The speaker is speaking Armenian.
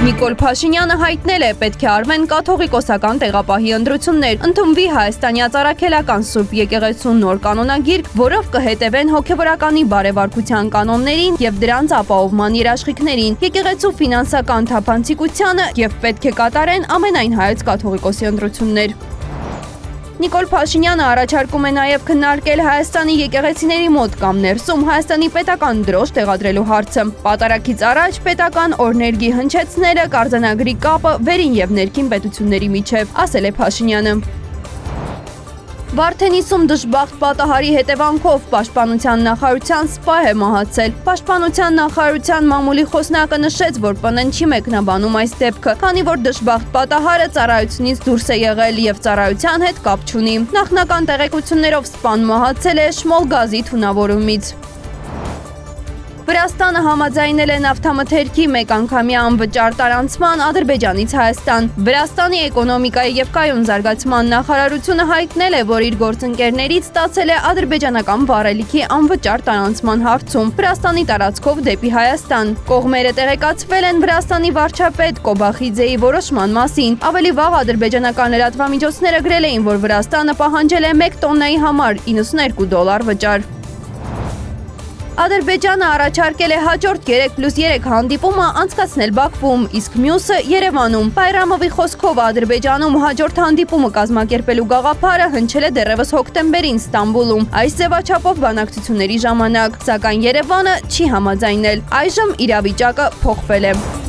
Նիկոլ Փաշինյանը հայտնել է, պետք է արվեն կաթողիկոսական տեղապահի ընտրություններ, ընդունվի հայաստանյաց առաքելական Սուրբ եկեղեցու նոր կանոնագիրք, որով կհետևեն հոգևորականի բարևարկության կանոններին եւ դրանց ապահովման երաշխիքներին, եկեղեցու ֆինանսական թափանցիկությանը եւ պետք է կատարեն ամենայն հայոց կաթողիկոսի ընտրություններ։ Նիկոլ Փաշինյանը առաջարկում է նաև քննարկել Հայաստանի եկեղեցիների մոտ կամ ներսում Հայաստանի պետական դրոշ տեղադրելու հարցը։ Պատարագից առաջ պետական օրներգի հնչեցնելը կարձանագրի կապը վերին եւ ներքին պետությունների միջև, ասել է Փաշինյանը։ Վարդենիսում դժբախտ պատահարի հետևանքով Պաշտպանության նախարարության սպահ է մահացել։ Պաշտպանության նախարարության մամուլի խոսնակը նշեց, որ ՊՆ-ն չի մեկնաբանում այս դեպքը, քանի որ դժբախտ պատահարը ծառայությունից դուրս է եղել եւ ծառայության հետ կապ չունի։ Նախնական տեղեկություններով սպան մահացել է Շմոլ գազի թունավորումից։ Վրաստանը համաձայնել է նավթամթերքի մեկ անգամյա անվճար տարանցման Ադրբեջանից Հայաստան։ Վրաստանի էկոնոմիկայի եւ կայուն զարգացման նախարարությունը հայտնել է, որ իր գործընկերներից ստացել է ադրբեջանական վառելիքի անվճար տարանցման հարցում Վրաստանի տարածքով դեպի Հայաստան։ Կողմերը տեղեկացվել են Վրաստանի վարչապետ Կոբախիձեի որոշման մասին։ Ավելի վաղ ադրբեջանական լրատվամիջոցները գրել էին, որ Վրաստանը պահանջել է 1 տոննայի համար $92 վճար։ Ադրբեջանը առաջարկել է հաջորդ 3+3 հանդիպումը անցկացնել Բաքվում, իսկ մյուսը Երևանում։ Բայրամովի խոսքով Ադրբեջանում հաջորդ հանդիպումը կազմակերպելու գաղափարը հնչել է դեռևս հոկտեմբերին Ստամբուլում, այս ձևաչափով բանակցությունների ժամանակ, սակայն Երևանը չի համաձայնել։ Այժմ իրավիճակը փոխվել է։